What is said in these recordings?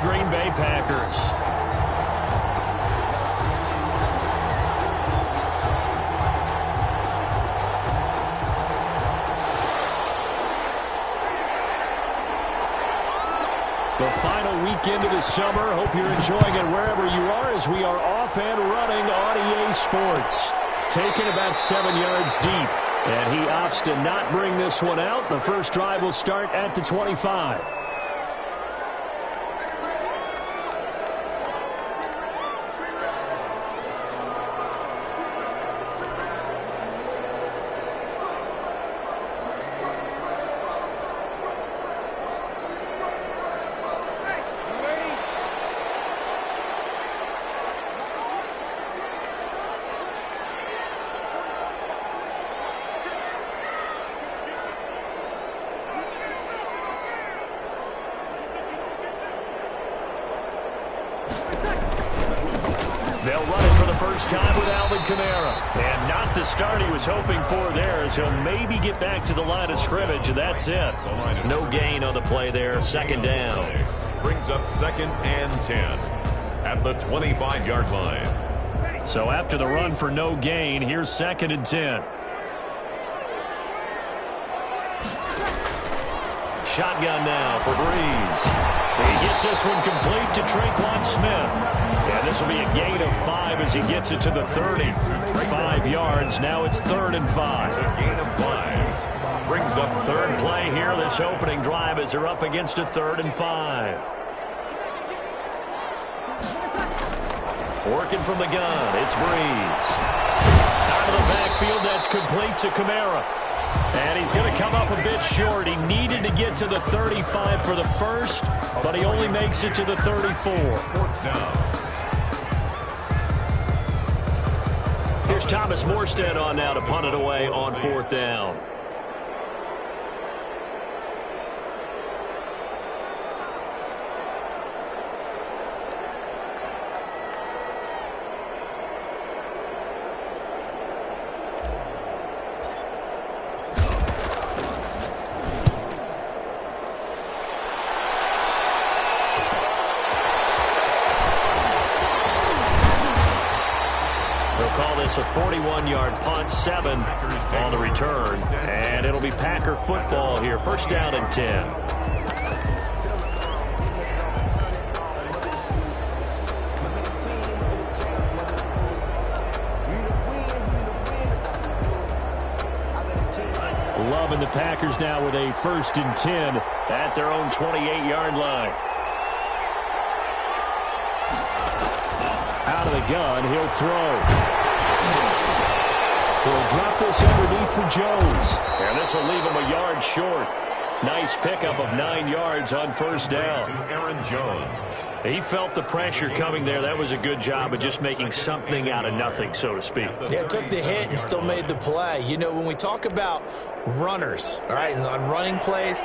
Green Bay Packers. The final weekend of the summer. Hope you're enjoying it wherever you are as we are off and running on EA Sports. Taken about 7 yards deep. And he opts to not bring this one out. The first drive will start at the 25. They'll run it for the first time with Alvin Kamara. And not the start he was hoping for there, as he'll maybe get back to the line of scrimmage, and that's it. No gain on the play there, second down. Brings up 2nd and 10 at the 25-yard line. So after the run for no gain, here's 2nd and 10. Shotgun now for Breeze. He gets this one complete to Tre'Quan Smith. And this will be a gain of 5 as he gets it to the 30. 5 yards. Now it's 3rd and 5. A gain of 5. Brings up third play here. This opening drive as they're up against a 3rd and 5. Working from the gun. It's Breeze. Out of the backfield. That's complete to Kamara. And he's going to come up a bit short. He needed to get to the 35 for the first, but he only makes it to the 34. Here's Thomas Morstead on now to punt it away on 4th down. A 41-yard punt, 7 on the return, and it'll be Packer football here. First down and 10. Loving the Packers now with a 1st and 10 at their own 28-yard line. Out of the gun, he'll throw. He'll drop this underneath for Jones. And this will leave him a yard short. Nice pickup of 9 yards on first down. Aaron Jones. He felt the pressure coming there. That was a good job of just making something out of nothing, so to speak. Yeah, took the hit and still made the play. You know, when we talk about runners, all right, on running plays,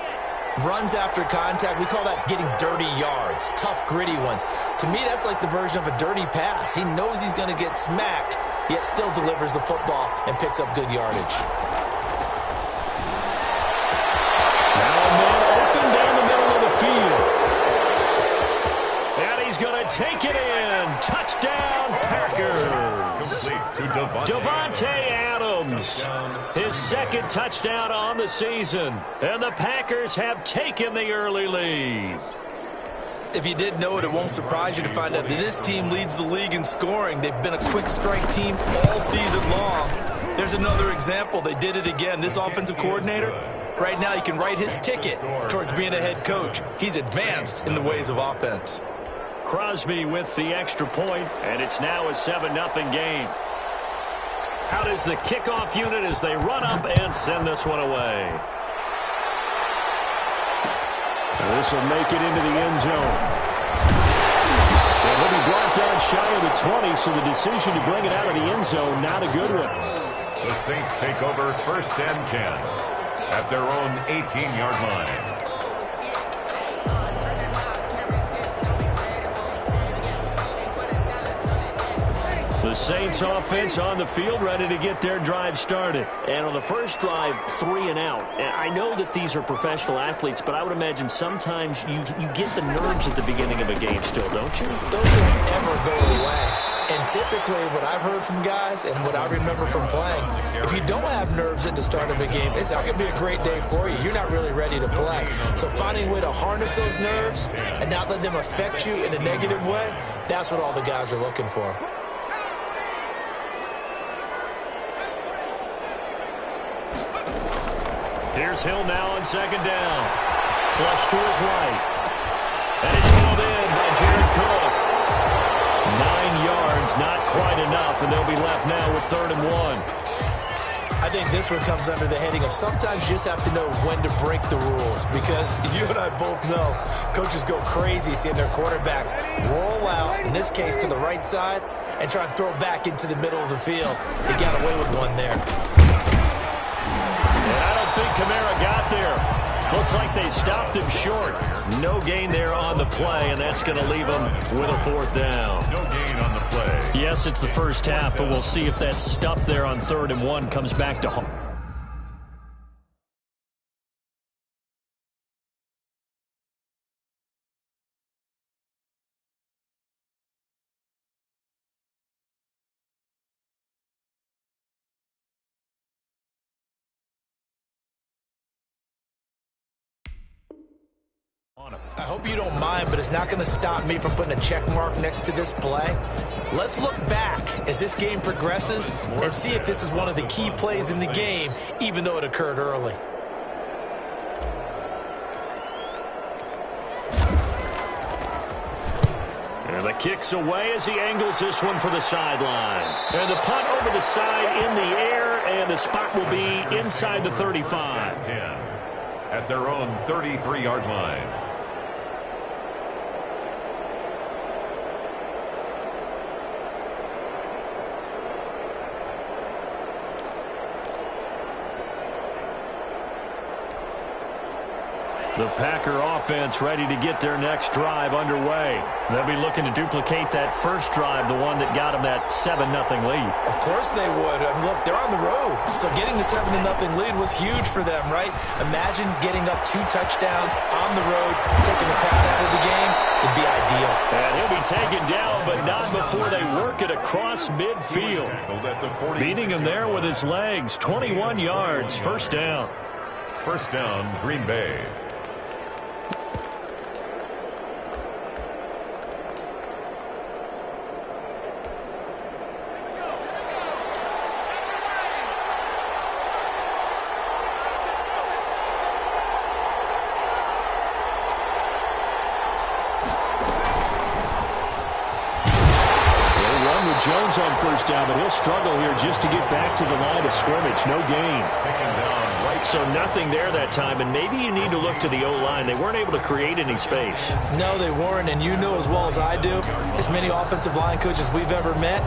runs after contact, we call that getting dirty yards, tough, gritty ones. To me, that's like the version of a dirty pass. He knows he's going to get smacked, yet still delivers the football and picks up good yardage. Now a man open down the middle of the field. And he's going to take it in. Touchdown, Packers. Complete to Davante Adams. His 2nd touchdown on the season. And the Packers have taken the early lead. If you did know it, it won't surprise you to find out that this team leads the league in scoring. They've been a quick strike team all season long. There's another example. They did it again. This offensive coordinator, right now he can write his ticket towards being a head coach. He's advanced in the ways of offense. Crosby with the extra point, and it's now a 7-0 game. Out is the kickoff unit as they run up and send this one away. This will make it into the end zone. And he'll be brought down shy of the 20, so the decision to bring it out of the end zone, not a good one. The Saints take over 1st and 10 at their own 18-yard line. The Saints offense on the field, ready to get their drive started. And on the first drive, 3 and out. And I know that these are professional athletes, but I would imagine sometimes you get the nerves at the beginning of a game still, don't you? Those don't ever go away. And typically what I've heard from guys and what I remember from playing, if you don't have nerves at the start of a game, it's not going to be a great day for you. You're not really ready to play. So finding a way to harness those nerves and not let them affect you in a negative way, that's what all the guys are looking for. Here's Hill now on second down. Flush to his right. And it's held in by Jared Cook. 9 yards, not quite enough, and they'll be left now with 3rd and 1. I think this one comes under the heading of sometimes you just have to know when to break the rules, because you and I both know coaches go crazy seeing their quarterbacks roll out, in this case to the right side, and try and throw back into the middle of the field. He got away with one there. And I don't think Kamara got there. Looks like they stopped him short. No gain there on the play, and that's going to leave him with a 4th down. No gain on the play. Yes, it's the first half, but we'll see if that stuff there on 3rd and 1 comes back to home. I hope you don't mind, but it's not going to stop me from putting a check mark next to this play. Let's look back as this game progresses and see if this is one of the key plays in the game, even though it occurred early. And the kick's away as he angles this one for the sideline. And the punt over the side in the air, and the spot will be inside the 35. At their own 33-yard line. The Packer offense ready to get their next drive underway. They'll be looking to duplicate that first drive, the one that got them that 7-0 lead. Of course they would. I mean, look, they're on the road. So getting the 7-0 lead was huge for them, right? Imagine getting up 2 touchdowns on the road, taking the crowd out of the game. It'd be ideal. And he'll be taken down, but not before they work it across midfield. Beating him there with his legs. 21 yards, first down. First down, Green Bay. Jones on first down, but he'll struggle here just to get back to the line of scrimmage. No gain. So nothing there that time, and maybe you need to look to the O-line. They weren't able to create any space. No, they weren't, and you know as well as I do, as many offensive line coaches we've ever met,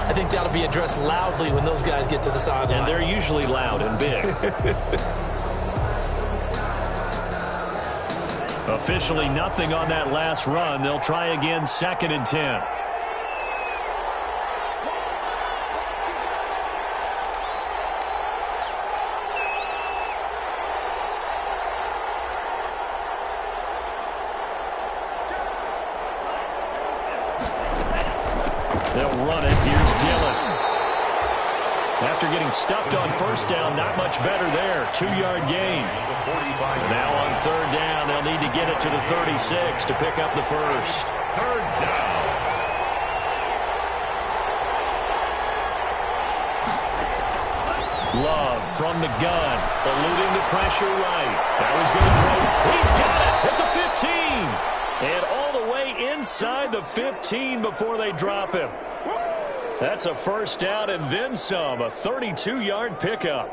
I think that'll be addressed loudly when those guys get to the sideline. And they're usually loud and big. Officially nothing on that last run. They'll try again, 2nd and 10. They'll run it. Here's Dillon. After getting stuffed on first down, not much better there. 2-yard gain. Now on 3rd down, they'll need to get it to the 36 to pick up the first. 3rd down. Love from the gun, eluding the pressure right. That was going to throw. He's got it at the 15. And all the way inside the 15 before they drop him. That's a first down and then some, a 32-yard pickup.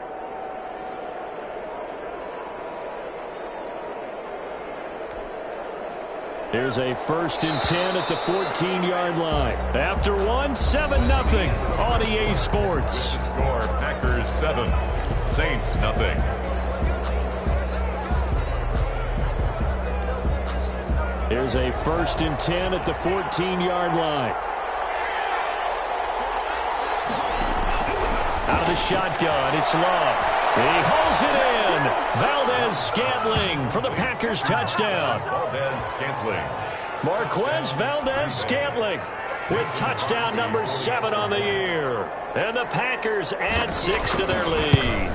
Here's a 1st and 10 at the 14-yard line. After one, 7-0 on EA Sports. The score, Packers 7, Saints nothing. Here's a 1st and 10 at the 14-yard line. the shotgun. It's Love. He hauls it in. Valdez-Scantling for the Packers touchdown. Valdez-Scantling. Marquez Valdez-Scantling with touchdown number 7 on the year. And the Packers add 6 to their lead.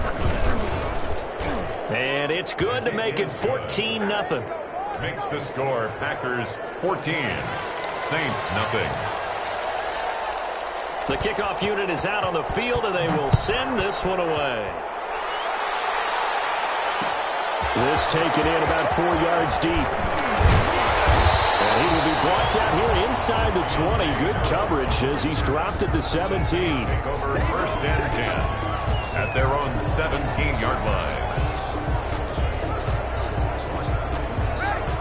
And it's good to make it 14-0. Makes the score Packers 14, Saints nothing. The kickoff unit is out on the field, and they will send this one away. This taken in about 4 yards deep. And he will be brought down here inside the 20. Good coverage as he's dropped at the 17. Take over 1st and 10 at their own 17-yard line.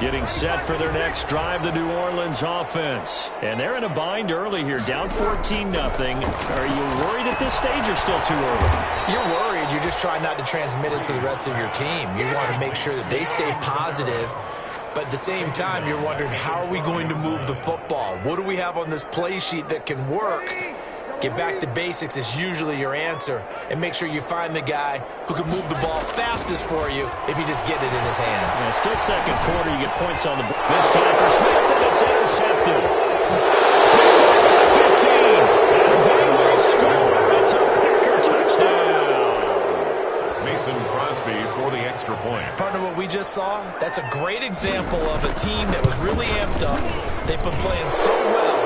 Getting set for their next drive, the New Orleans offense. And they're in a bind early here, down 14-0. Are you worried at this stage or still too early? You're worried. You're just trying not to transmit it to the rest of your team. You want to make sure that they stay positive. But at the same time, you're wondering, how are we going to move the football? What do we have on this play sheet that can work? Get back to basics is usually your answer. And make sure you find the guy who can move the ball fastest for you if you just get it in his hands. Yeah, still second quarter, you get points on the board. This time for Smith, and it's intercepted. Picked up at the 15. And they will score. It's a Packer touchdown. Mason Crosby for the extra point. Partner, what we just saw, that's a great example of a team that was really amped up. They've been playing so well,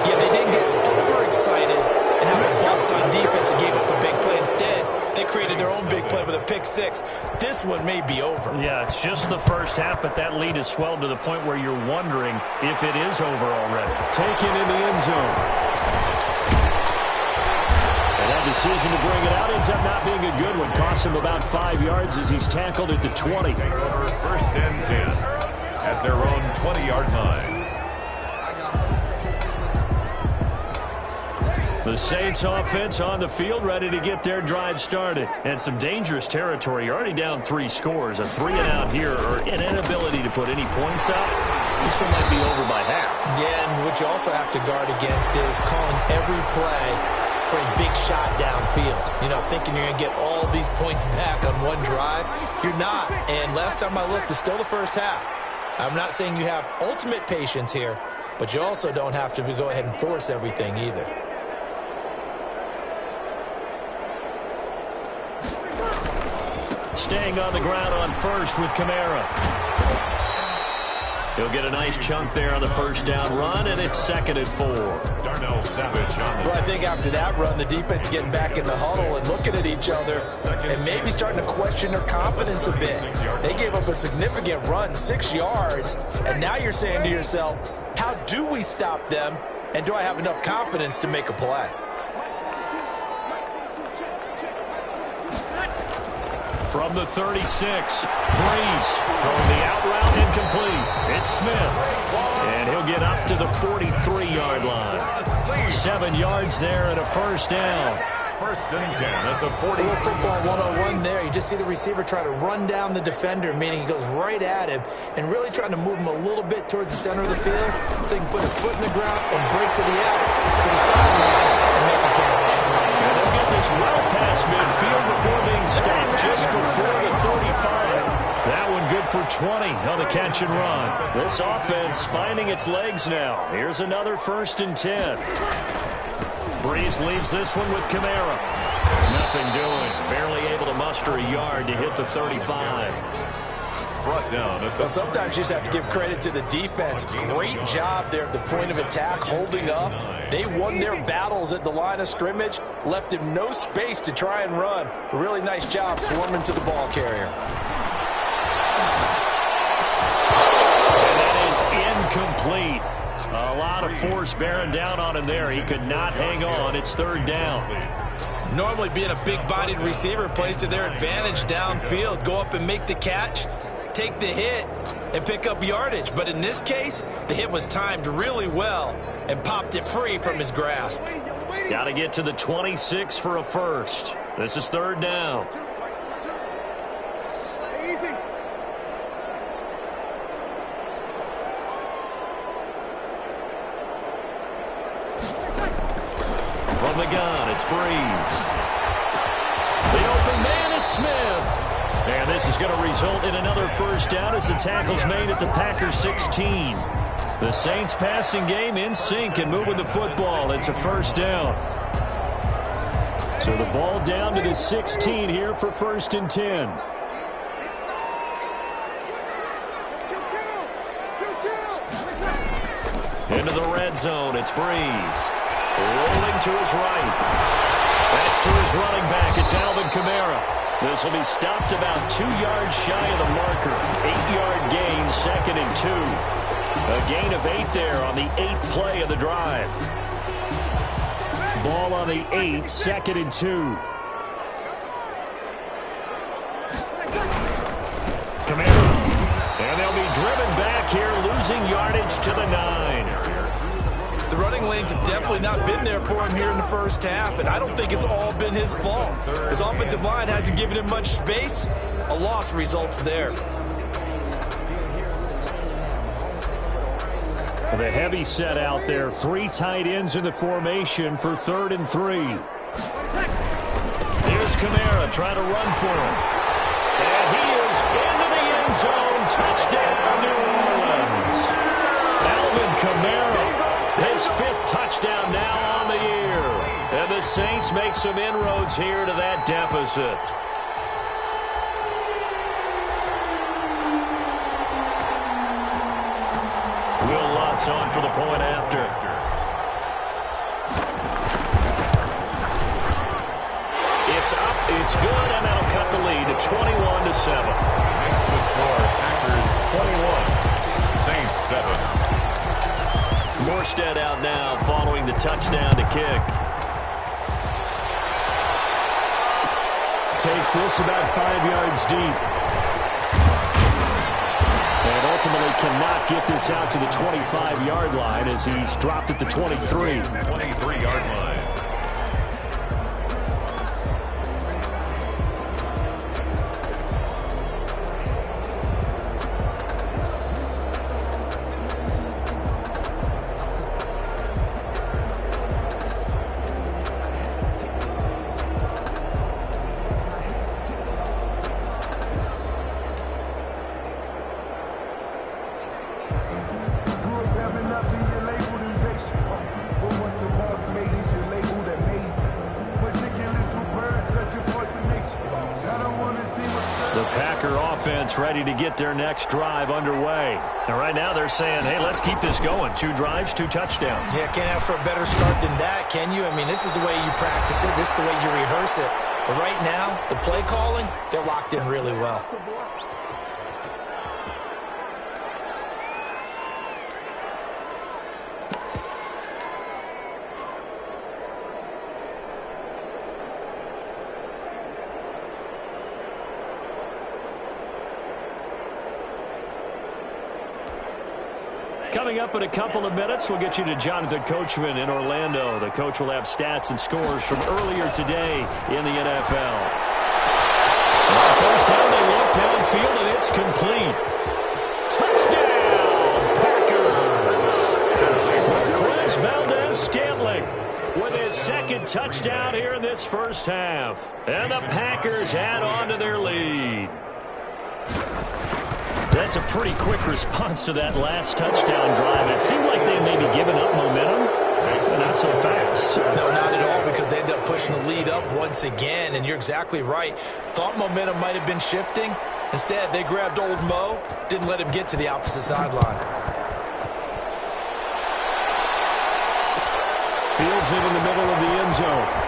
yet they didn't get overexcited and have a bust on defense and gave up a big play. Instead, they created their own big play with a pick 6. This one may be over. Yeah, it's just the first half, but that lead has swelled to the point where you're wondering if it is over already. Taken in the end zone. And that decision to bring it out ends up not being a good one. Costs him about 5 yards as he's tackled at the 20. Take over 1st and 10 at their own 20-yard line. The Saints offense on the field, ready to get their drive started. And some dangerous territory. You're already down 3 scores. A 3-and-out here, or an inability to put any points up. This one might be over by half. Yeah, and what you also have to guard against is calling every play for a big shot downfield. You know, thinking you're going to get all these points back on one drive. You're not. And last time I looked, it's still the first half. I'm not saying you have ultimate patience here, but you also don't have to go ahead and force everything either. Staying on the ground on first with Kamara. He'll get a nice chunk there on the first down run, and it's 2nd and 4. Darnell Savage on the... Well, I think after that run, the defense is getting back in the huddle and looking at each other and maybe starting to question their confidence a bit. They gave up a significant run, 6 yards, and now you're saying to yourself, how do we stop them, and do I have enough confidence to make a play? From the 36, Breeze throwing the out route incomplete. It's Smith, and he'll get up to the 43-yard line. 7 yards there and a first down. 1st and 10 at the 40. A little football 101 there. You just see the receiver try to run down the defender, meaning he goes right at him and really trying to move him a little bit towards the center of the field so he can put his foot in the ground and break to the out, to the sideline, and make a catch. And they'll get this well past midfield before being stopped just before the 35. That one good for 20 on the catch and run. This offense finding its legs now. Here's another 1st and 10. Breeze leaves this one with Kamara. Nothing doing. Barely able to muster a yard to hit the 35. Brought down at the... Well, sometimes you just have to give credit to the defense. Great job there at the point of attack, holding up. They won their battles at the line of scrimmage, left him no space to try and run. A really nice job swarming to the ball carrier. And that is incomplete. A lot of force bearing down on him there. He could not hang on. It's 3rd down. Normally being a big-bodied receiver plays to their advantage downfield. Go up and make the catch, take the hit, and pick up yardage. But in this case, the hit was timed really well and popped it free from his grasp. Got to get to the 26 for a first. This is 3rd down. From the gun, it's Breeze. Smith. And this is going to result in another first down as the tackle's made at the Packers 16. The Saints passing game in sync and moving the football. It's a first down. So the ball down to the 16 here for 1st and 10. Into the red zone, it's Breeze. Rolling to his right. That's to his running back, it's Alvin Kamara. This will be stopped about 2 yards shy of the marker. 8-yard gain, 2nd and 2. A gain of 8 there on the 8th play of the drive. Ball on the 8, 2nd and 2. Kamara. And they'll be driven back here, losing yardage to the 9. The running lanes have definitely not been there for him here in the first half, and I don't think it's all been his fault. His offensive line hasn't given him much space. A loss results there. The heavy set out there. 3 tight ends in the formation for 3rd and 3. Here's Kamara trying to run for him. And he is into the end zone. Touchdown, New Orleans. Alvin Kamara, his 5th touchdown now on the year. And the Saints make some inroads here to that deficit. Will Lutz on for the point after. It's up, it's good, and that'll cut the lead to 21-7. Makes the score Packers 21, Saints 7. Morstead out now following the touchdown to kick. Takes this about 5 yards deep. And ultimately cannot get this out to the 25-yard line as he's dropped at the 23. 23-yard line. Ready to get their next drive underway. And right now they're saying, hey, let's keep this going. 2 drives, 2 touchdowns. Yeah, can't ask for a better start than that, can you? I mean, this is the way you practice it. This is the way you rehearse it. But right now, the play calling, they're locked in really well. Coming up in a couple of minutes, we'll get you to Jonathan Coachman in Orlando. The coach will have stats and scores from earlier today in the NFL. Well, first time they look downfield, and it's complete. Touchdown, Packers! Chris Valdez-Scantling with his 2nd touchdown here in this first half. And the Packers add on to their lead. That's a pretty quick response to that last touchdown drive. It seemed like they may be giving up momentum, but not so fast. No, not at all, because they end up pushing the lead up once again, and you're exactly right. Thought momentum might have been shifting. Instead, they grabbed old Mo, didn't let him get to the opposite sideline. Fields it in the middle of the end zone.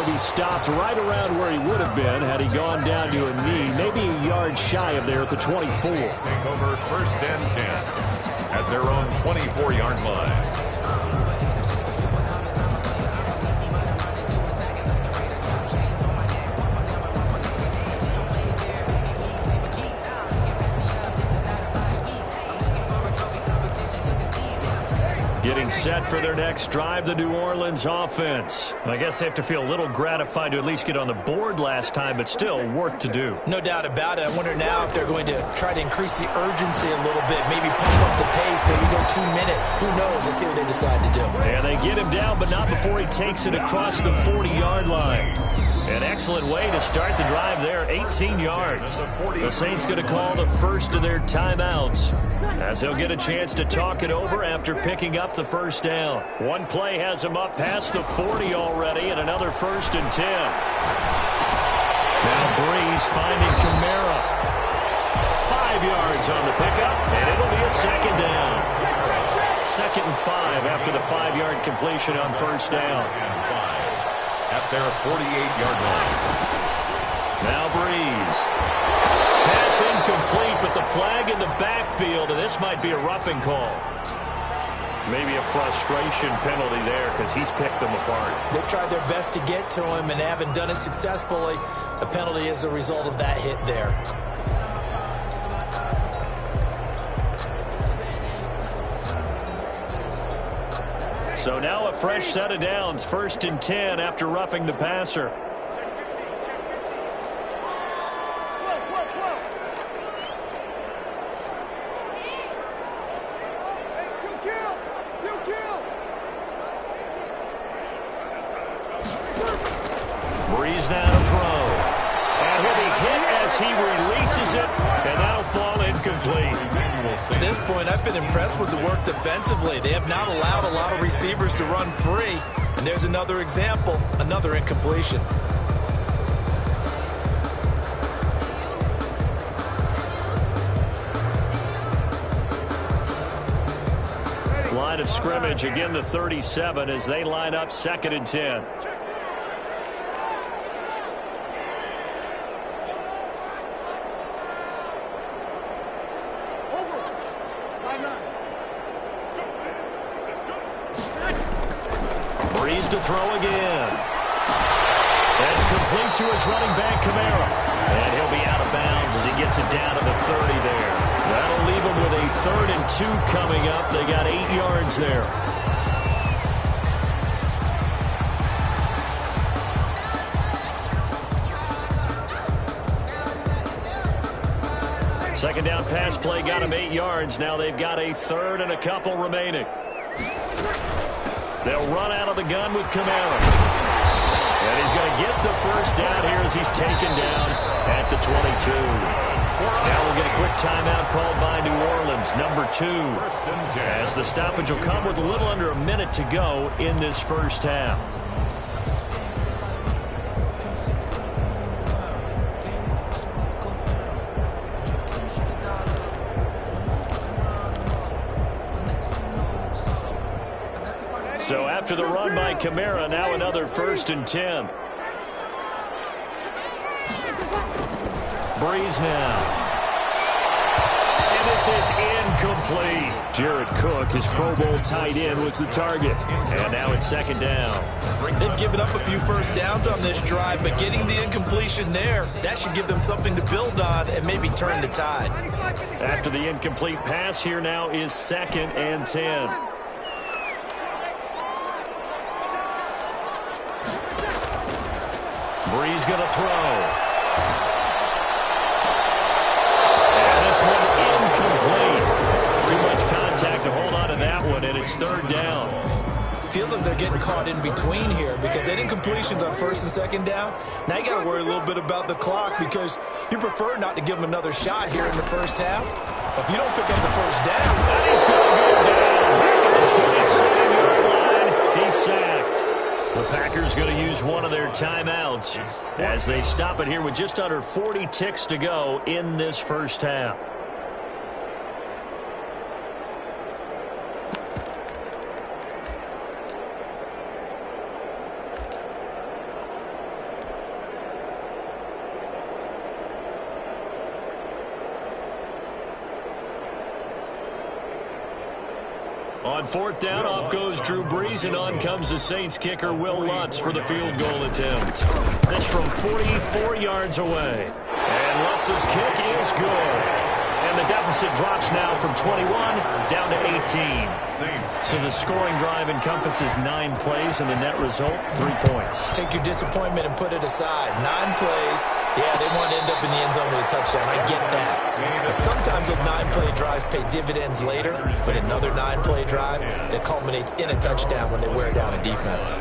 He stopped right around where he would have been had he gone down to a knee, maybe a yard shy of there at the 24. Take over 1st and 10 at their own 24-yard line. Getting set for their next drive, the New Orleans offense. I guess they have to feel a little gratified to at least get on the board last time, but still work to do. No doubt about it. I wonder now if they're going to try to increase the urgency a little bit, maybe pump up the pace, maybe go 2 minute. Who knows? Let's see what they decide to do. And they get him down, but not before he takes it across the 40-yard line. An excellent way to start the drive there, 18 yards. The Saints going to call the first of their timeouts, as they'll get a chance to talk it over after picking up the first down. One play has him up past the 40 already, and another 1st and 10. Now Breeze finding Kamara. 5 yards on the pickup, and it'll be a 2nd down. 2nd and 5 after the 5-yard completion on 1st down. At their 48-yard line. Now Breeze. Pass incomplete, but the flag in the backfield, and this might be a roughing call. Maybe a frustration penalty there because he's picked them apart. They've tried their best to get to him and haven't done it successfully. The penalty is a result of that hit there. So now a fresh set of downs, 1st and 10 after roughing the passer. Breeze now to throw. And he'll be hit as he releases it, and that'll fall incomplete. At this point, I've been impressed with the work defensively. They have not allowed a lot of receivers to run free. And there's another example, another incompletion. Line of scrimmage, again the 37 as they line up 2nd and 10. Breeze to throw again. That's complete to his running back, Kamara. And he'll be out of bounds as he gets it down to the 30 there. That'll leave him with a 3rd and 2 coming up. They got 8 yards there. Second down pass play got him 8 yards. Now they've got a 3rd and a couple remaining. They'll run out of the gun with Kamara. And he's going to get the first down here as he's taken down at the 22. Now we'll get a quick timeout called by New Orleans, number 2. As the stoppage will come with a little under a minute to go in this first half. So after the run by Kamara, now another 1st and 10. Breeze now. And this is incomplete. Jared Cook, his Pro Bowl tight end, was the target. And now it's 2nd down. They've given up a few first downs on this drive, but getting the incompletion there, that should give them something to build on and maybe turn the tide. After the incomplete pass, here now is 2nd and 10. Breeze going to throw. And this one incomplete. Too much contact to hold on to that one, and it's 3rd down. Feels like they're getting caught in between here because that incompletion's on 1st and 2nd down. Now you got to worry a little bit about the clock because you prefer not to give them another shot here in the first half. If you don't pick up the first down, and he's going to go down. Back at the 27-yard line, he's sacked. The Packers going to use one of their timeouts as they stop it here with just under 40 ticks to go in this first half. On 4th down, off goes Drew Brees, and on comes the Saints kicker, Will Lutz, for the field goal attempt. This from 44 yards away. And Lutz's kick is good. And the deficit deficit drops now from 21 down to 18. So the scoring drive encompasses 9 plays, and the net result, 3 points. Take your disappointment and put it aside. 9 plays, yeah, they want to end up in the end zone with a touchdown. I get that. But sometimes those 9-play drives pay dividends later with another 9-play drive that culminates in a touchdown when they wear down a defense.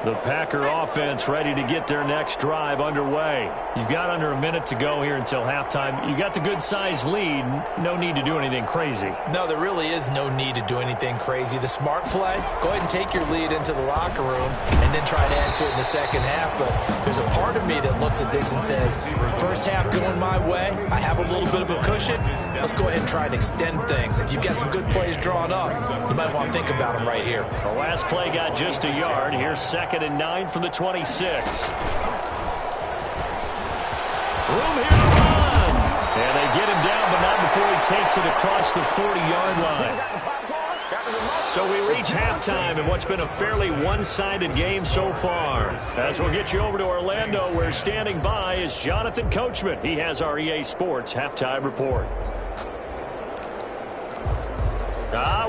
The Packer offense ready to get their next drive underway. You've got under a minute to go here until halftime. You got the good-sized lead. No need to do anything crazy. No, there really is no need to do anything crazy. The smart play, go ahead and take your lead into the locker room and then try to add to it in the second half. But there's a part of me that looks at this and says, first half going my way, I have a little bit of a cushion. Let's go ahead and try and extend things. If you've got some good plays drawn up, you might want to think about them right here. The last play got just a yard. Here's 2nd and 9 from the 26. Room here to run. And they get him down, but not before he takes it across the 40-yard line. So we reach halftime in what's been a fairly one-sided game so far. As we'll get you over to Orlando, where standing by is Jonathan Coachman. He has our EA Sports halftime report.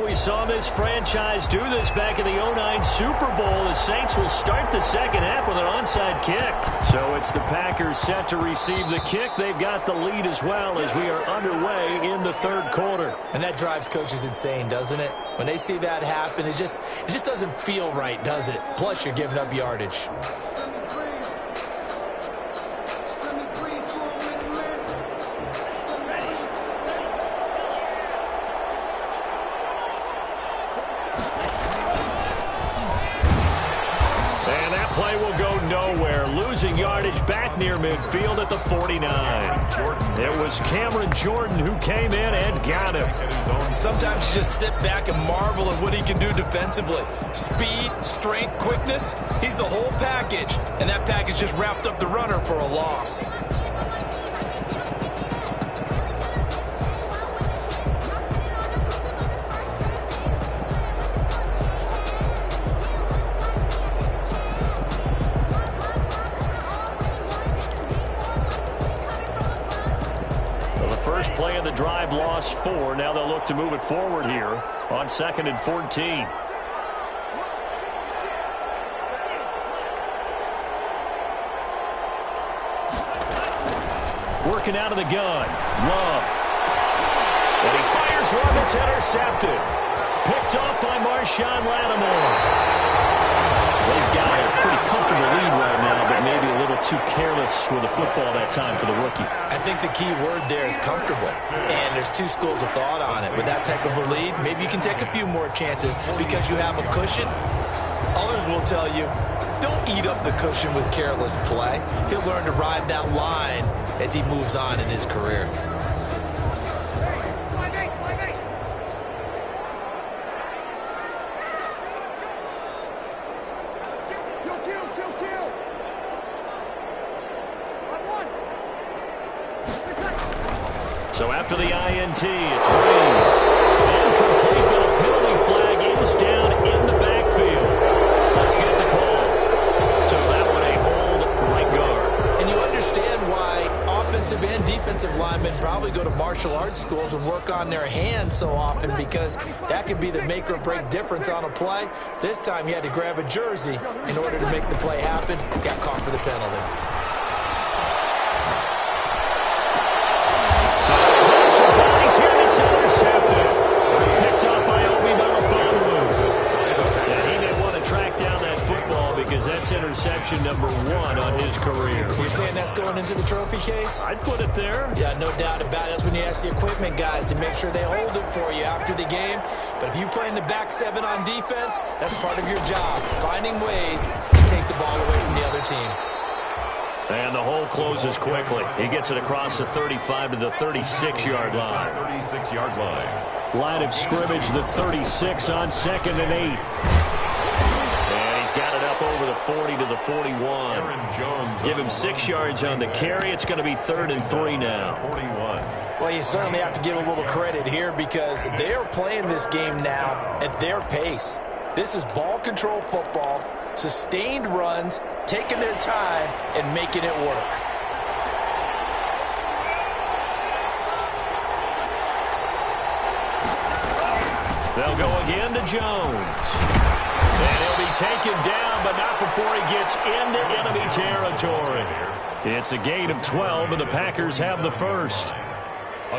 We saw this franchise do this back in the 09 Super Bowl. The Saints will start the second half with an onside kick. So it's the Packers set to receive the kick. They've got the lead as well as we are underway in the third quarter. And that drives coaches insane, doesn't it? When they see that happen, it just doesn't feel right, does it? Plus, you're giving up yardage. Play will go nowhere. Losing yardage back near midfield at the 49. It was Cameron Jordan who came in and got him. Sometimes you just sit back and marvel at what he can do defensively. Speed, strength, quickness. He's the whole package. And that package just wrapped up the runner for a loss. First play of the drive, lost 4. Now they'll look to move it forward here on 2nd and 14. Working out of the gun. Love. And he fires one that's intercepted. Picked off by Marshawn Lattimore. They've got a pretty comfortable lead right now, but maybe a little too careless with the football that time for the rookie. I think the key word there is comfortable. And there's 2 schools of thought on it. With that type of a lead, maybe you can take a few more chances because you have a cushion. Others will tell you, don't eat up the cushion with careless play. He'll learn to ride that line as he moves on in his career. So after the INT, it's Breeze. Incomplete, but a penalty flag is down in the backfield. Let's get the call. So that one a hold right guard. And you understand why offensive and defensive linemen probably go to martial arts schools and work on their hands so often, because that can be the make or break difference on a play. This time he had to grab a jersey in order to make the play happen. Got caught for the penalty. Intercepted. Picked up by Obi Melifonwu. Yeah, he may want to track down that football because that's interception number 1 on his career. You're saying that's going into the trophy case? I'd put it there. Yeah, no doubt about it. That's when you ask the equipment guys to make sure they hold it for you after the game. But if you play in the back 7 on defense, that's part of your job, finding ways to take the ball away from the other team. And the hole closes quickly. He gets it across the 35 to the 36-yard line. 36-yard line. Line of scrimmage, the 36 on 2nd and 8. 40 to the 41. Give him 6 yards on the carry. It's going to be 3rd and 3 now. 41. Well, you certainly have to give a little credit here because they are playing this game now at their pace. This is ball control football, sustained runs, taking their time, and making it work. They'll go again to Jones. And he'll be taken down, but not before he gets into enemy territory. It's a gain of 12, and the Packers have the first.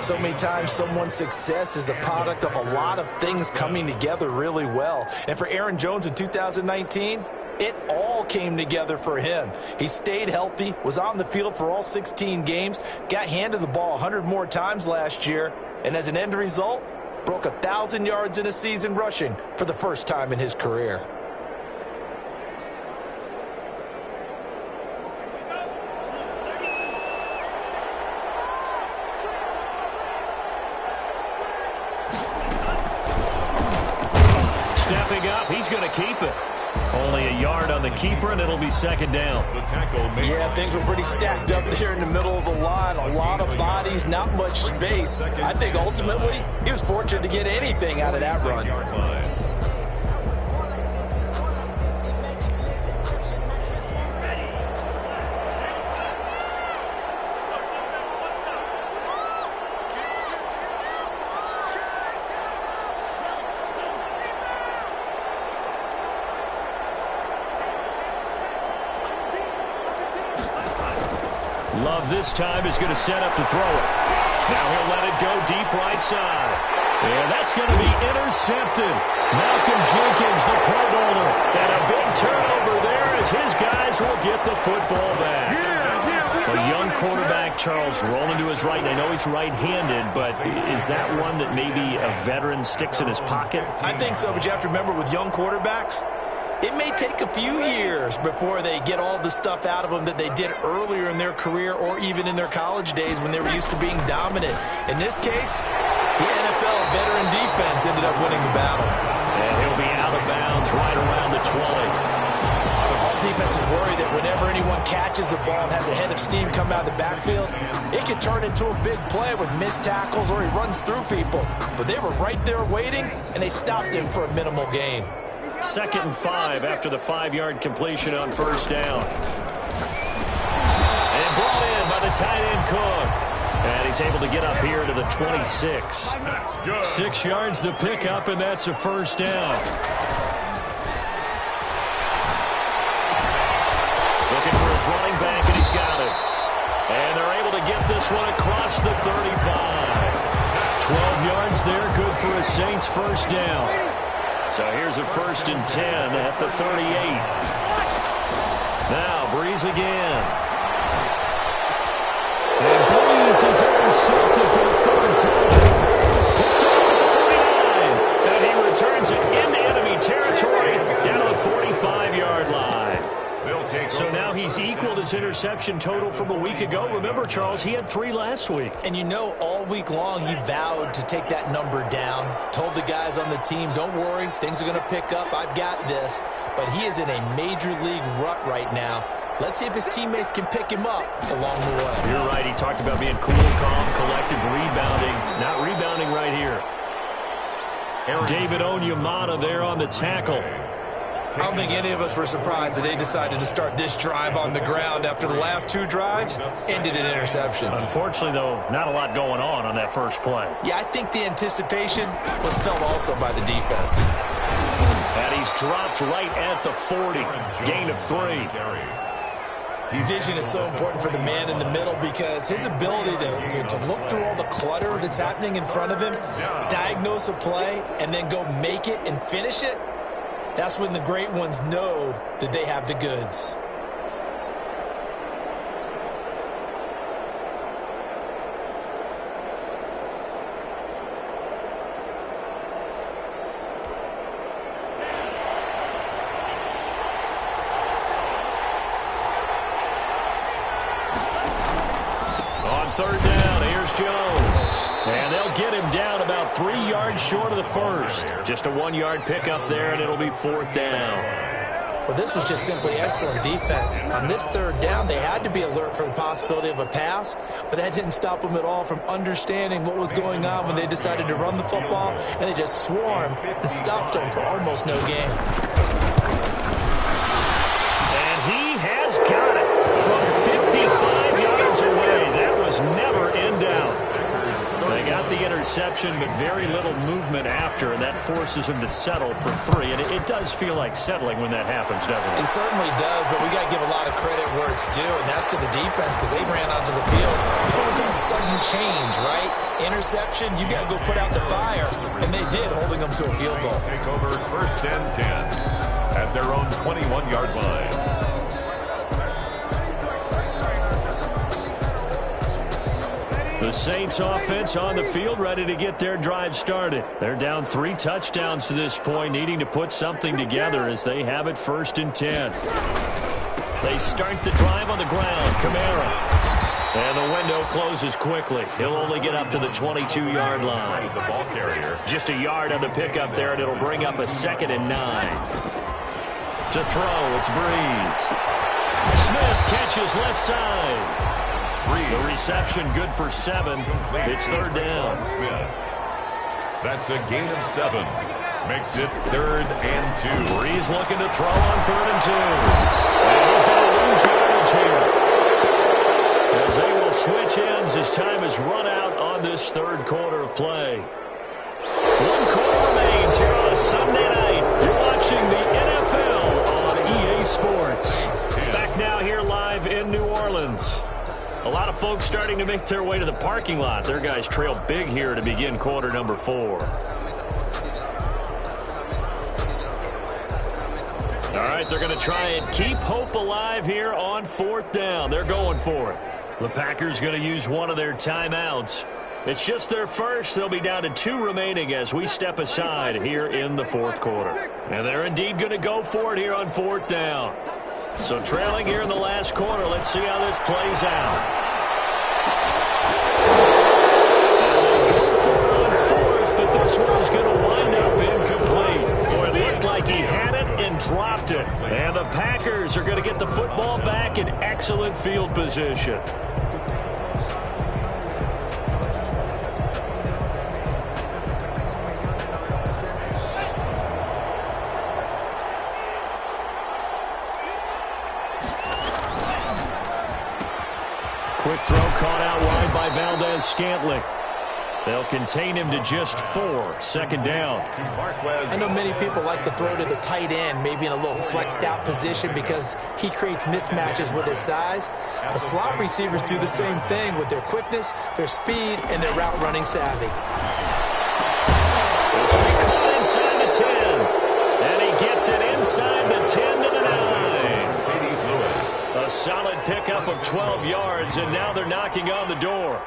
So many times someone's success is the product of a lot of things coming together really well. And for Aaron Jones in 2019, it all came together for him. He stayed healthy, was on the field for all 16 games, got handed the ball 100 more times last year, and as an end result, broke 1,000 yards in a season rushing for the first time in his career. Stepping up, he's going to keep it. Only a yard on the keeper, and it'll be 2nd down. Yeah, things were pretty stacked up there in the middle of the line. A lot of bodies, not much space. I think ultimately he was fortunate to get anything out of that run. Love this time is going to set up to throw it. Now he'll let it go deep right side. And that's going to be intercepted. Malcolm Jenkins, the Pro Bowler. And a big turnover there as his guys will get the football back. A young quarterback, Charles, rolling to his right. And I know he's right-handed, but is that one that maybe a veteran sticks in his pocket? I think so, but you have to remember with young quarterbacks, it may take a few years before they get all the stuff out of them that they did earlier in their career or even in their college days when they were used to being dominant. In this case, the NFL veteran defense ended up winning the battle. And he'll be out of bounds right around the 20. All defenses worry that whenever anyone catches the ball and has a head of steam come out of the backfield, it can turn into a big play with missed tackles or he runs through people. But they were right there waiting, and they stopped him for a minimal gain. 2nd and 5 after the 5-yard completion on 1st down. And brought in by the tight end Cook. And he's able to get up here to the 26. 6 yards the pickup, and that's a 1st down. Looking for his running back, and he's got it. And they're able to get this one across the 35. 12 yards there, good for a Saints 1st down. So here's a 1st and 10 at the 38. Now Breeze again. And Breeze is intercepted for the 3rd time. Picked off at the 49. And he returns it into enemy territory down to the 45-yard line. So now he's equaled his interception total from a week ago. Remember, Charles, he had 3 last week. And you know, all week long he vowed to take that number down. Told the guys on the team, don't worry, things are going to pick up. I've got this. But he is in a major league rut right now. Let's see if his teammates can pick him up along the way. You're right. He talked about being cool, calm, collective, rebounding. Not rebounding right here. David Onyemata there on the tackle. I don't think any of us were surprised that they decided to start this drive on the ground after the last 2 drives ended in interceptions. Unfortunately, though, not a lot going on that first play. Yeah, I think the anticipation was felt also by the defense. And he's dropped right at the 40. Gain of 3. Vision is so important for the man in the middle because his ability to look through all the clutter that's happening in front of him, diagnose a play, and then go make it and finish it, that's when the great ones know that they have the goods. On 3rd down, here's Jones. And they'll get him down about 3 yards short of the 1st. Just a 1-yard pickup there, and it'll be 4th down. Well, this was just simply excellent defense. On this third down, they had to be alert for the possibility of a pass, but that didn't stop them at all from understanding what was going on when they decided to run the football, and they just swarmed and stopped them for almost no gain. And he has got it from 55 yards away. That was never in doubt. They got the interception, but very little movement after, and that forces him to settle for 3. And it does feel like settling when that happens, doesn't it? It certainly does, but we got to give a lot of credit where it's due, and that's to the defense because they ran onto the field. It's what we call sudden change, right? Interception, you got to go put out the fire, and they did, holding them to a field goal. Take over 1st and 10 at their own 21-yard line. The Saints offense on the field, ready to get their drive started. They're down 3 touchdowns to this point, needing to put something together as they have it 1st and 10. They start the drive on the ground. Kamara. And the window closes quickly. He'll only get up to the 22-yard line. The ball carrier. Just a yard on the pickup there, and it'll bring up a 2nd and 9. To throw, it's Breeze. Smith catches left side. The reception good for 7. It's 3rd down. That's a gain of 7. Makes it 3rd and 2. Breeze looking to throw on 3rd and 2. And he's going to lose yardage here, as they will switch ends as time is run out on this 3rd quarter of play. 1 quarter remains here on a Sunday night. You're watching the NFL on EA Sports. Back now here live in New Orleans. A lot of folks starting to make their way to the parking lot. Their guys trail big here to begin quarter number 4. All right, they're going to try and keep hope alive here on 4th down. They're going for it. The Packers going to use one of their timeouts. It's just their first. They'll be down to 2 remaining as we step aside here in the 4th quarter. And they're indeed going to go for it here on 4th down. So trailing here in the last quarter, let's see how this plays out. And they go for it on 4th, but this one is going to wind up incomplete. Boy, it looked like he had it and dropped it. And the Packers are going to get the football back in excellent field position. Quick throw caught out wide by Valdez-Scantling. They'll contain him to just 4. 2nd down. I know many people like to throw to the tight end, maybe in a little flexed out position because he creates mismatches with his size. But slot receivers do the same thing with their quickness, their speed, and their route running savvy. This will be caught inside the 10. And he gets it inside the 10 to the 9. A solid pickup of 12 yards, and now they're knocking on the door.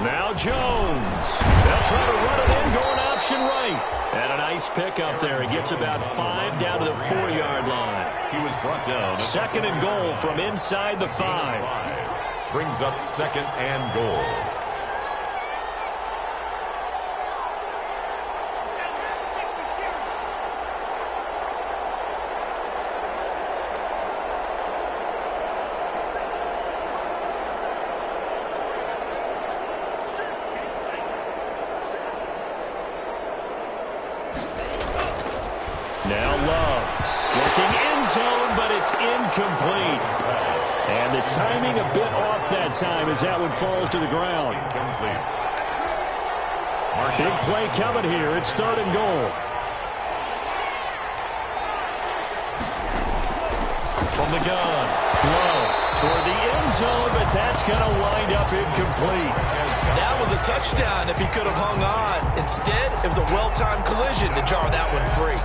Now Jones. They'll try to run it in, going option right. And a nice pickup there. He gets about 5 down to the 4-yard line. He was brought down. 2nd and goal from inside the 5. Brings up 2nd and goal. Now Love, looking end zone, but it's incomplete. And the timing a bit off that time as that one falls to the ground. Big play coming here. It's 3rd and goal. From the gun, Love toward the end zone, but that's going to wind up incomplete. That was a touchdown if he could have hung on. Instead, it was a well-timed collision to jar that one free.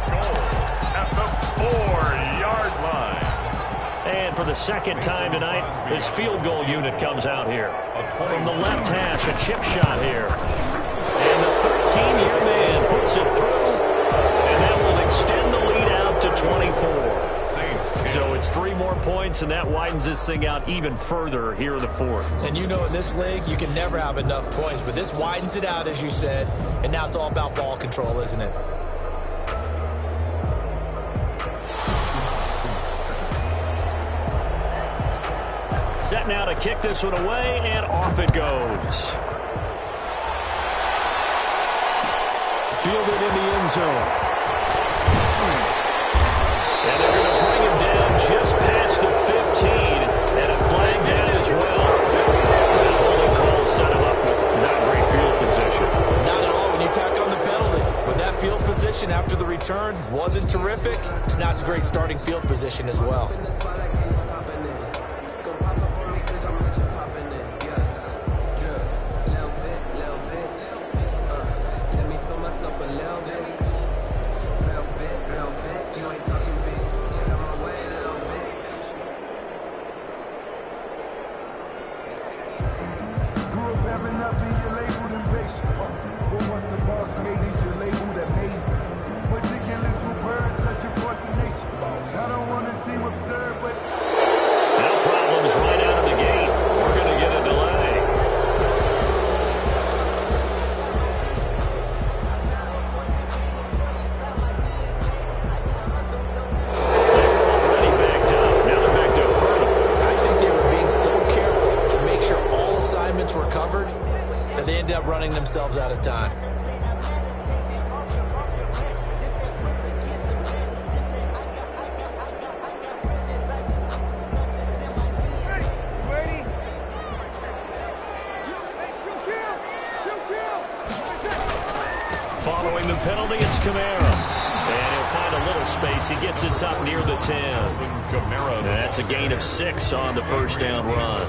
At the 4-yard line. And for the 2nd time tonight, his field goal unit comes out here. From the left hash, a chip shot here. And the 13-year man puts it through, and that will extend the lead out to 24. So it's 3 more points, and that widens this thing out even further here in the 4th. And you know in this league, you can never have enough points, but this widens it out, as you said, and now it's all about ball control, isn't it? now to kick this one away, and off it goes. Fielded in the end zone. And they're going to bring him down just past the 15, and a flag down as well. That holding call set him up with not great field position. Not at all when you tack on the penalty. With that field position after the return wasn't terrific, it's not a great starting field position as well. Running themselves out of time. Following the penalty, it's Kamara. And he'll find a little space. He gets us up near the 10. That's a gain of 6 on the first down run.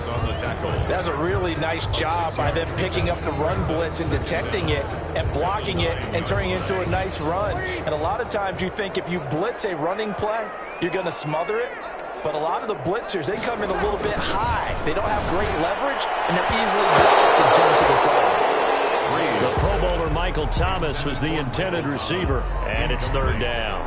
That's a really nice job by them picking up the run blitz and detecting it and blocking it and turning it into a nice run. And a lot of times you think if you blitz a running play, you're going to smother it. But a lot of the blitzers, they come in a little bit high. They don't have great leverage, and they're easily blocked and turned to the side. The Pro Bowler Michael Thomas was the intended receiver, and it's third down.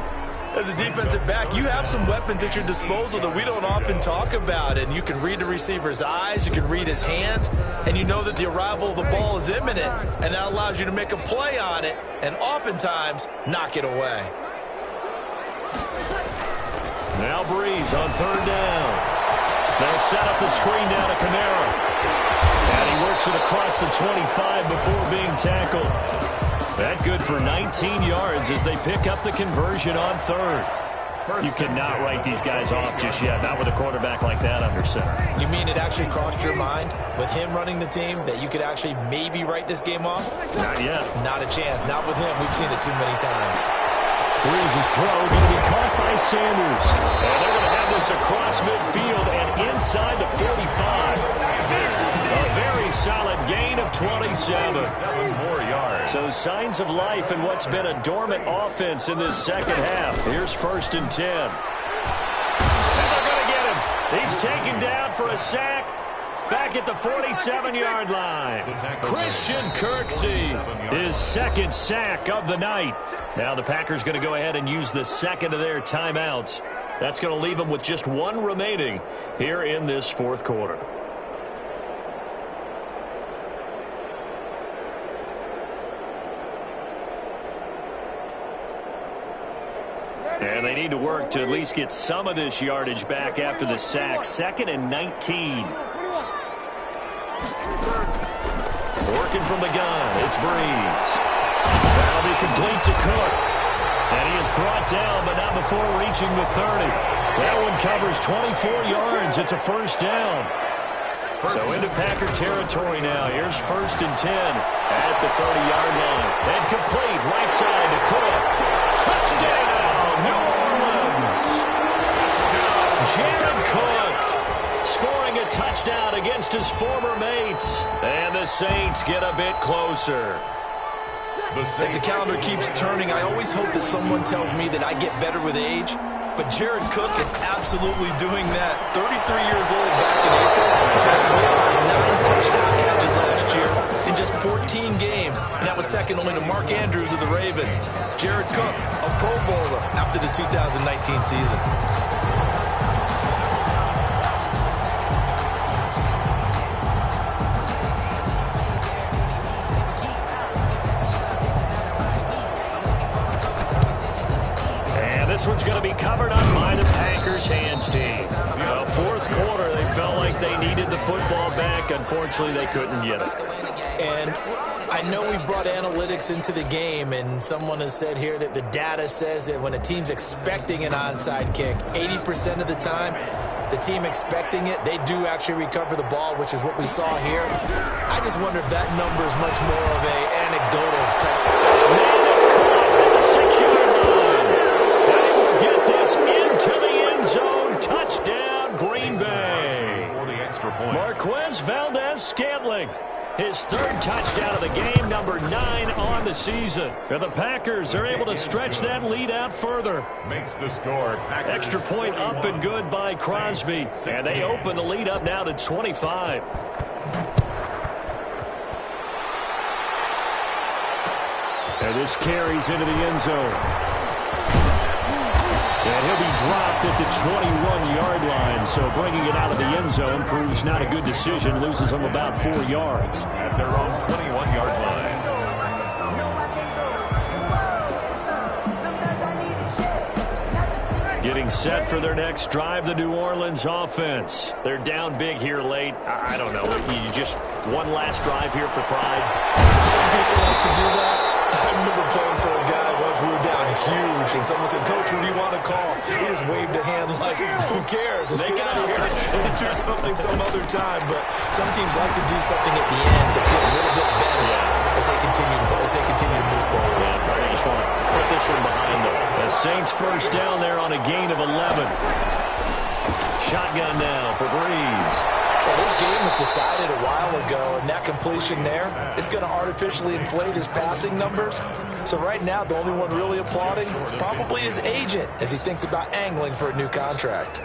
As a defensive back, you have some weapons at your disposal that we don't often talk about. And you can read the receiver's eyes, you can read his hands, and you know that the arrival of the ball is imminent. And that allows you to make a play on it and oftentimes knock it away. Now Breeze on third down. They'll set up the screen down to Kamara. And he works it across the 25 before being tackled. That good for 19 yards as they pick up the conversion on third. You cannot write these guys off just yet, not with a quarterback like that under center. You mean it actually crossed your mind with him running the team that you could actually maybe write this game off? Not yet. Not a chance. Not with him. We've seen it too many times. Breeze's throw going to be caught by Sanders. And they're going to have this across midfield and inside the 45. A very solid gain of 27. 7 more yards. So signs of life in what's been a dormant offense in this second half. Here's first and 10. And they're going to get him. He's taken down for a sack back at the 47-yard line. Christian Kirksey, his second sack of the night. Now the Packers going to go ahead and use the second of their timeouts. That's going to leave them with just one remaining here in this fourth quarter. And they need to work to at least get some of this yardage back after the sack. Second and 19. Working from the gun, it's Breeze. That'll be complete to Cook. And he is brought down, but not before reaching the 30. That one covers 24 yards. It's a first down. So into Packer territory now. Here's first and 10 at the 30-yard line. And complete, right side to Cook. Touchdown, New Orleans. Jared Cook scoring a touchdown against his former mates. And the Saints get a bit closer. As the calendar keeps turning, I always hope that someone tells me that I get better with age. But Jared Cook is absolutely doing that. 33 years old back in April. Had 9 touchdown catches last year in just 14 games. And that was second only to Mark Andrews of the Ravens. Jared Cook, a Pro Bowler after the 2019 season. this one's going to be covered up by the Packers hands team. Well, fourth quarter, they felt like they needed the football back. Unfortunately, they couldn't get it. And I know we brought analytics into the game, and someone has said here that the data says that when a team's expecting an onside kick, 80% of the time, the team expecting it, they do actually recover the ball, which is what we saw here. I just wonder if that number is much more of a anecdotal type. Man, it's caught at the 6-yard line. And he will get this into the end zone. Touchdown, Green Bay. For the extra point. Marquez Valdez-Scantling. His third touchdown of the game, number 9 on the season. And the Packers are able to stretch that lead out further. Makes the score. Packers Extra point up and good by Crosby. And they open the lead up now to 25. And this carries into the end zone. And he'll be dropped at the 21-yard line. So bringing it out of the end zone proves not a good decision. Loses them about 4 yards. At their own 21-yard line. Getting set for their next drive, the New Orleans offense. They're down big here late. I don't know. You just one last drive here for pride. Some people like to do that. I remember playing for a guy once. We were down huge, and someone said, "Coach, what do you want to call?" He just waved a hand like, "Who cares? Let's get out of here and do something some other time." But some teams like to do something at the end to feel a little bit better as they continue to move forward. Yeah, probably just want to put this one behind them. The Saints first down there on a gain of 11. Shotgun now for Breeze. Well, this game was decided a while ago, and that completion there is going to artificially inflate his passing numbers. So right now, the only one really applauding probably his agent as he thinks about angling for a new contract.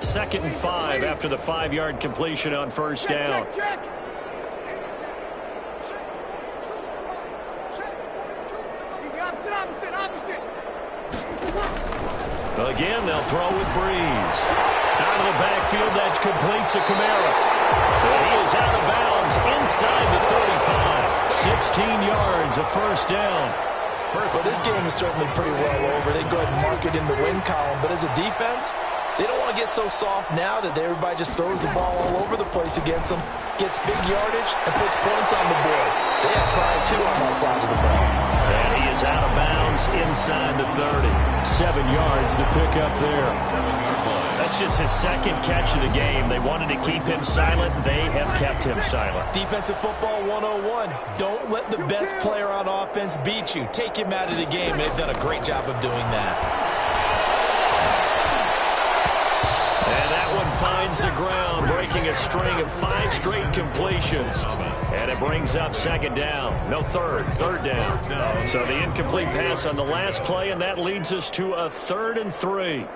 Second and 5 after the 5-yard completion on first down. Again, they'll throw with Breeze. Out of the backfield, that's complete to Kamara. And he is out of bounds inside the 35. 16 yards, a first down. Well, this game is certainly pretty well over. They go ahead and mark it in the win column. But as a defense, they don't want to get so soft now that everybody just throws the ball all over the place against them, gets big yardage, and puts points on the board. They have pride, too, on that side of the ball. And he is out of bounds inside the 30. 7 yards, the pickup there. That's just his second catch of the game. They wanted to keep him silent. They have kept him silent. Defensive football 101. Don't let the best player on offense beat you. Take him out of the game. They've done a great job of doing that. And that one finds the ground, breaking a string of 5 straight completions. And it brings up second down. No, third down. So the incomplete pass on the last play, and that leads us to a 3rd and 3.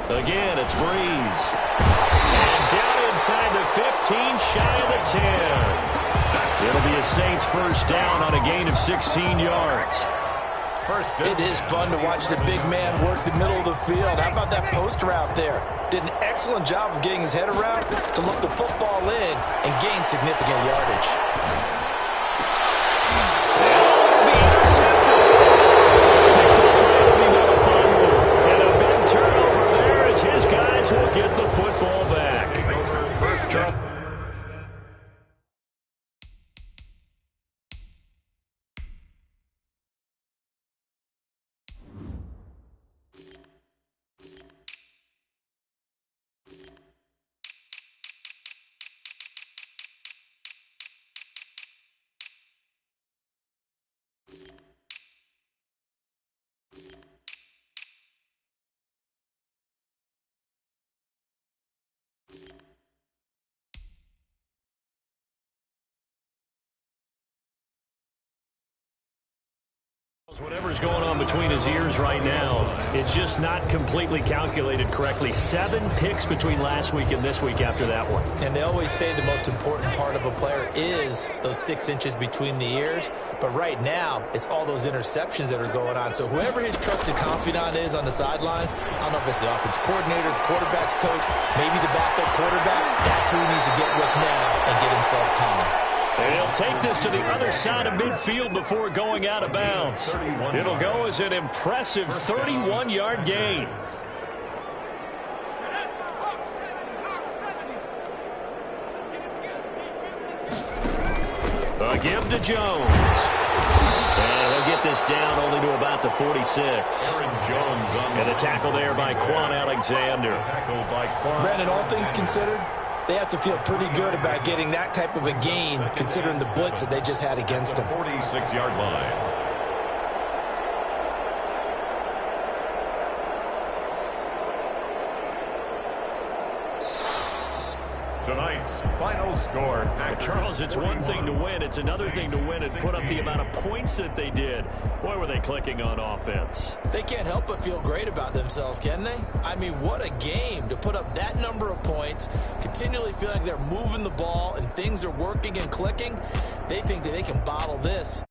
Again, it's Breeze. And down inside the 15, shy of the 10. It'll be a Saints first down on a gain of 16 yards. It is fun to watch the big man work the middle of the field. How about that post route there? Did an excellent job of getting his head around to look the football in and gain significant yardage. His guys will get the football back. First turn. Whatever's going on between his ears right now, it's just not completely calculated correctly. 7 picks between last week and this week after that one. And they always say the most important part of a player is those 6 inches between the ears. But right now, it's all those interceptions that are going on. So whoever his trusted confidant is on the sidelines, I don't know if it's the offense coordinator, the quarterback's coach, maybe the backup quarterback, that's who he needs to get with now and get himself calm. And he'll take this to the other side of midfield before going out of bounds. It'll go as an impressive 31-yard gain. A give to Jones. And he'll get this down only to about the 46. And a tackle there by Quan Alexander. Brandon, all things considered, they have to feel pretty good about getting that type of a gain, considering the blitz that they just had against them. 46-yard line. Tonight's final score. Charles, it's one thing to win. It's another thing to win and put up the amount of points that they did. Boy, were they clicking on offense. They can't help but feel great about themselves, can they? I mean, what a game to put up that number of points, continually feel like they're moving the ball and things are working and clicking. They think that they can bottle this.